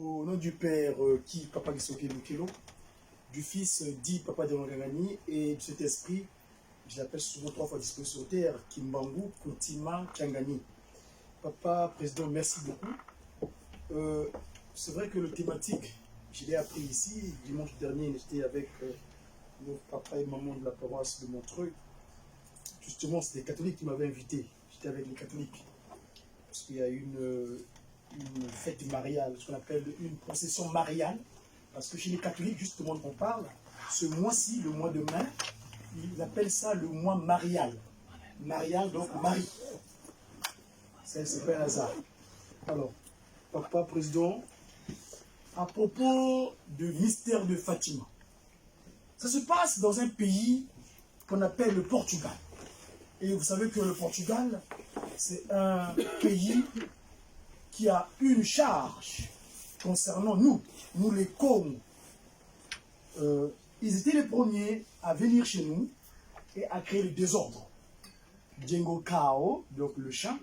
Au nom du Père qui Papa Gisoke Mukelo, du Fils dit Papa de Rangangani et de cet esprit, je l'appelle souvent 3 fois disparu sur terre, Kimbangu, Kuntima, Kiangani. Papa, Président, merci beaucoup. C'est vrai que le thématique, je l'ai appris ici, dimanche dernier, j'étais avec nos papa et maman de la paroisse de Montreuil. Justement, c'est des catholiques qui m'avaient invité. J'étais avec les catholiques. Parce qu'il y a une fête mariale, ce qu'on appelle une procession mariale. Parce que chez les catholiques, justement, on parle, ce mois-ci, le mois de mai, ils appellent ça le mois marial. Marial, donc Marie. C'est pas un hasard. Alors, Papa, Président, à propos du mystère de Fatima, ça se passe dans un pays qu'on appelle le Portugal. Et vous savez que le Portugal, c'est un pays qui a une charge concernant nous les Congo. Ils étaient les premiers à venir chez nous et à créer le désordre. Django Kao, donc le chien,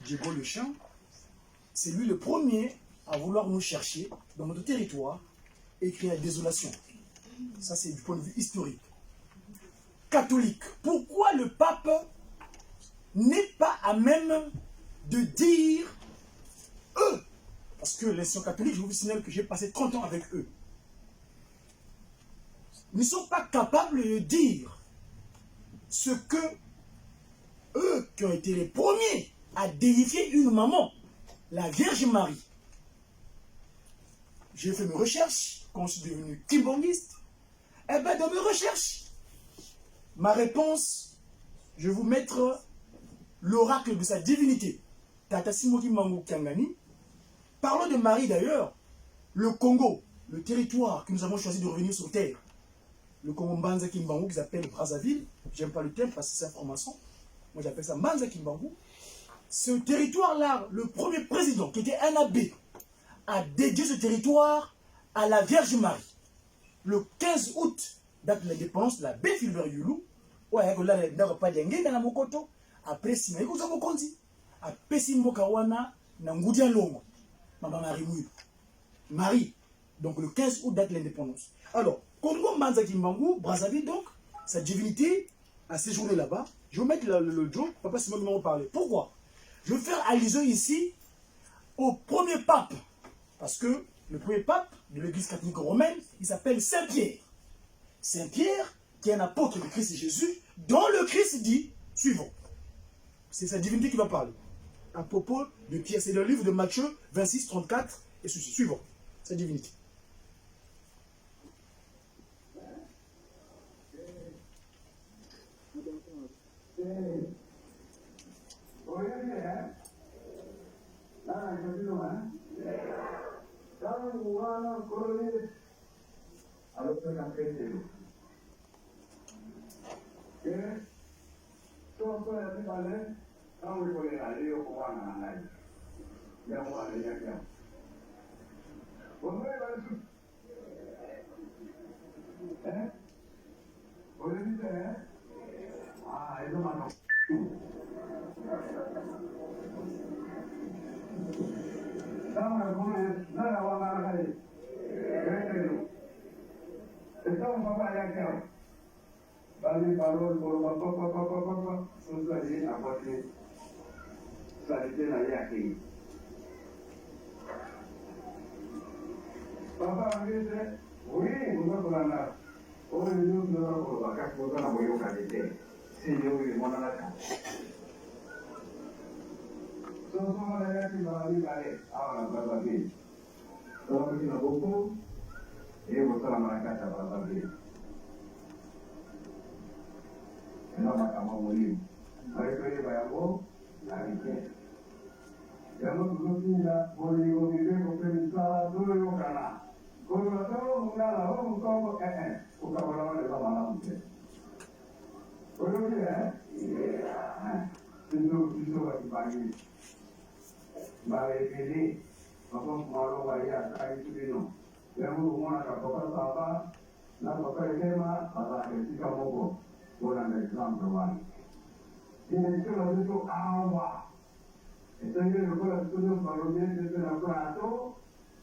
Diego le chien, c'est lui le premier à vouloir nous chercher dans notre territoire et créer la désolation. Ça, c'est du point de vue historique. Catholique, pourquoi le pape n'est pas à même de dire eux? Parce que les sœurs catholiques, je vous signale que j'ai passé 30 ans avec eux. Ne sont pas capables de dire ce que eux qui ont été les premiers à déifier une maman, la Vierge Marie. J'ai fait mes recherches quand je suis devenu kimbangiste. Eh bien, dans mes recherches, ma réponse, je vais vous mettre l'oracle de sa divinité. Tata Simoki Mangu Kiangani. Parlons de Marie d'ailleurs. Le Congo, le territoire que nous avons choisi de revenir sur terre. Le Congo Mbanza Kimbangu, qu'ils appellent Brazzaville. J'aime pas le terme parce que c'est information. Moi j'appelle ça Mbanza Kimbangu. Ce territoire-là, le premier président, qui était un abbé, a dédié ce territoire à la Vierge Marie. Le 15 août, date de l'indépendance de la belle Philbert Yulu, après Simaïko Zamokonzi, après Simbokawana, Nangudia Longo, Marie. Donc le 15 août, date de l'indépendance. Alors, Congo Mbanza Kimbangu, Brazzaville, donc, sa divinité a séjourné là-bas. Je vais mettre le joke, Papa Simon m'en parler. Pourquoi? Je vais faire allusion ici au premier pape. Parce que le premier pape de l'église catholique romaine, il s'appelle Saint-Pierre. Saint-Pierre, qui est un apôtre de Christ Jésus, dont le Christ dit suivant. C'est sa divinité qui va parler. À propos de Pierre, c'est le livre de Matthieu 26, 34 et ceci. Suivant. Sa divinité.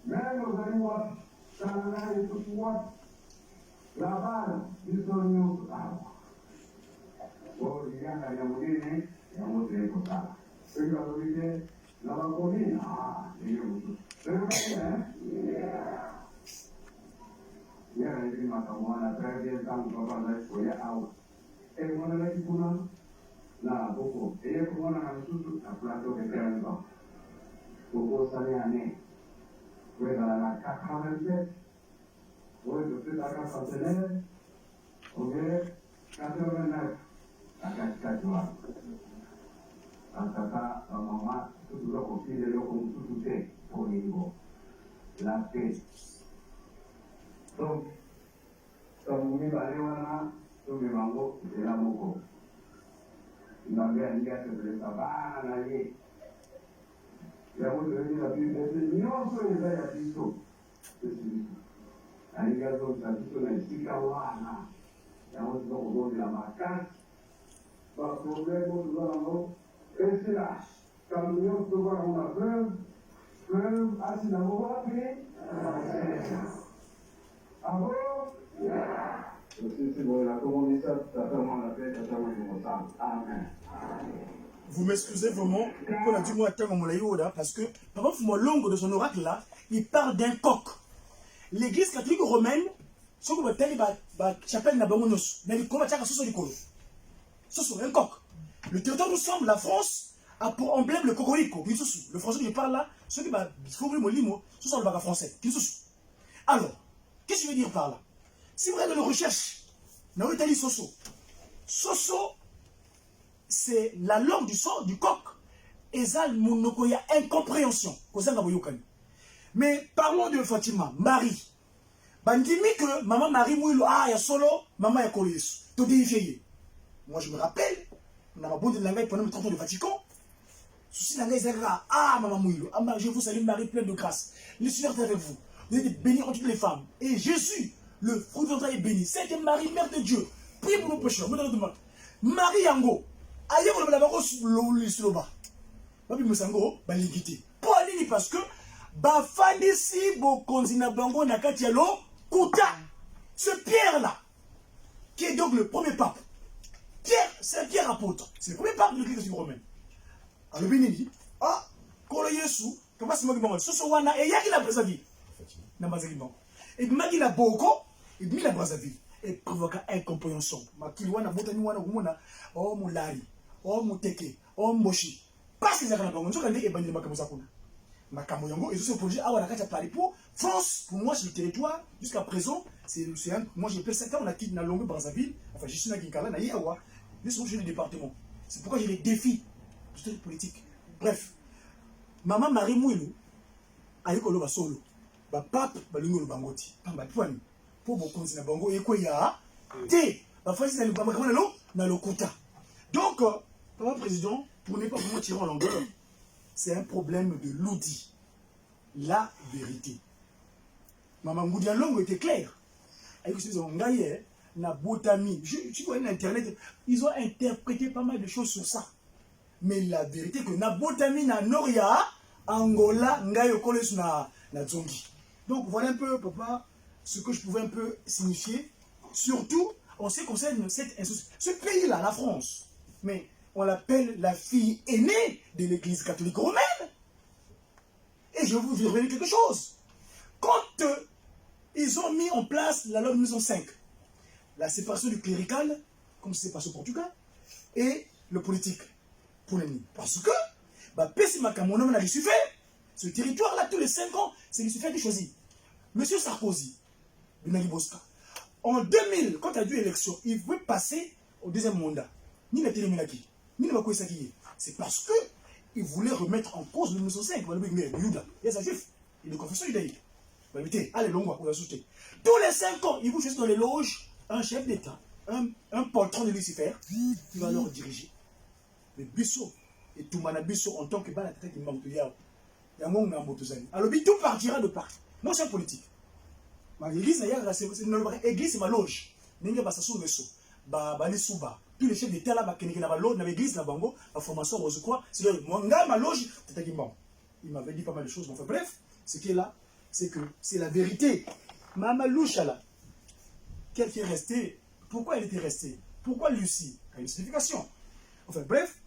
Même aux animaux, ça et tout moi, la balle, ils sont nous. Oh, il y a un yamoudine, yamoudine comme ça. C'est une yamoudine, la bancomine, ah, il y a beaucoup. C'est vrai, hein? Il y a un film à moi, la très bien, tant que papa l'a choisi à haut. Et moi, la vie pour nous, là, beaucoup. Et pour moi, on a tout à plateau de terrain. Beaucoup d'années années. Oui, dans la 87, oui, depuis la 49, ok, 89, la 44. En tata, en maman, tout le copie de l'eau comme tout est au niveau. La paix. Donc, comme nous allons, tout le monde, c'est la moko. Nous avons un gars qui se va en aller. Il y a beaucoup de gens qui ont dit, non, c'est les gars qui sont. C'est celui-ci. Un gars qui a dit, c'est le Sikawana. Il y a beaucoup de gens qui ont dit, la par problème, nous allons. Et c'est là, quand nous allons voir une preuve, à ce moment-là, avant, c'est bon, la communauté, ça vraiment la paix, ça vraiment le sang. Amen. Vous m'excusez vraiment, pour la dis-moi parce que, par exemple, longue de son oracle là, il parle d'un coq. L'église catholique romaine, ce qu'on appelle la chapelle Nabamonos, mais il commence à se faire ce sont un coq. Le territoire nous semble, la France a pour emblème le cocorico. Le français que je parle là, ceux qui font le limo, ce sont le bac français. Alors, qu'est-ce que je veux dire par là? Si vous regardez les recherches, dans l'Italie, Soso, c'est la langue du coq. Et ça, il y a incompréhension. Mais parlons de Fatima, Marie. Bandimi que maman Marie Mouilo, ah, il y a solo, maman ya Yesu. Tout défié. Moi, je me rappelle, on a beau de l'anglais pendant le traité du Vatican. Souci l'anglais, c'est là, ah, maman Mouilo, ah, je vous salue, Marie pleine de grâce. Le Seigneur est avec vous. Vous êtes bénie entre toutes les femmes. Et Jésus, le fruit de votre est béni. Sainte Marie, Mère de Dieu, priez pour nos pécheurs. Marie Yango, aïe, vous l'avez le bas. Babi Moussango, baligité. Parce que, bafandisi bokonzina bango nakatialo kuta. Ce Pierre-là, qui est donc le premier pape. Pierre, c'est Pierre apôtre. C'est le premier pape de l'église romaine. Alors, il dit, ah, quand le Yesu, comment c'est moi qui m'en ce soit wana, et il y a qui la Brazzaville. Et il a beaucoup, et il a Brazzaville. Et provoqua incompréhension. Ma kilwana, botani wana, gumona, oh, moulari, oh, mouteke, oh, moshi. Parce qu'ils ont un peu de et banni Makamousakuna. Makamoyango, et ce projet, ah, voilà, Paris pour France, pour moi, c'est le territoire, jusqu'à présent, moi, j'ai fait 7 ans, on a quitté la longue Brazzaville, enfin, je suis dans Kinkala, na Yawa, mais c'est le département. C'est pourquoi j'ai les défis de politique. Bref, maman Marie Mouilou, aïe kolo basolo, ba pape, ba lungo bangoti, pamba poani, pour beaucoup de bango, et quoi ya, té, ba frère, c'est le bambam na lokuta. Donc, papa président, pour ne pas vraiment tirer en longueur, c'est un problème de l'oudi, la vérité. Maman Ngoudialongo était clair. Avec ce qu'ils na botami. Tu vois, Internet, ils ont interprété pas mal de choses sur ça. Mais la vérité que na botami na Noria, Angola, Ngayo Koles na Zongi. Donc voilà un peu, papa, ce que je pouvais un peu signifier. Surtout, on sait concerne ce pays-là, la France. Mais on l'appelle la fille aînée de l'église catholique romaine. Et je vais vous dire quelque chose. Quand ils ont mis en place la loi de 1905, la séparation du clérical, comme c'est passé au Portugal, et le politique. Parce que, ce territoire-là, tous les 5 ans, c'est Lucifer qui choisit. Monsieur Sarkozy, en 2000, quand il a eu l'élection, il veut passer au deuxième mandat. C'est parce que il voulait remettre en cause le 1905. Il y a sa juif, il est de confession judaïque. Allez, tous les 5 ans, il vous choisit dans les loges un chef d'État, un poltron de Lucifer, qui va leur diriger. Mais Bissot, et tout Bissot en tant que ban à tête qui manque de Yao. Alors, tout partira de partout. Moi, c'est un politique. Ma église, l'église, c'est ma loge. Tous les chefs d'État là, dans l'église, la bango, la formation, je crois, c'est ma loge, il m'avait dit pas mal de choses. Enfin, bref, ce qui est là, c'est que c'est la vérité. Mama Louchala, qu'elle est restée, pourquoi elle était restée? Pourquoi Lucie? Il y a une signification. Enfin bref,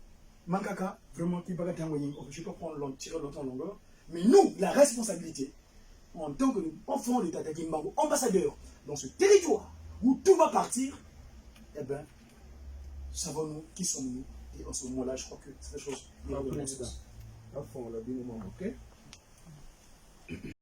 Mankaka, vraiment, je ne vais pas prendre tirer longtemps en longueur, mais nous, la responsabilité, en tant qu'enfant de Tata Kimbangu, ambassadeur dans ce territoire où tout va partir, eh bien, savons-nous qui sommes-nous? Et en ce moment-là, je crois que c'est la chose. Ok?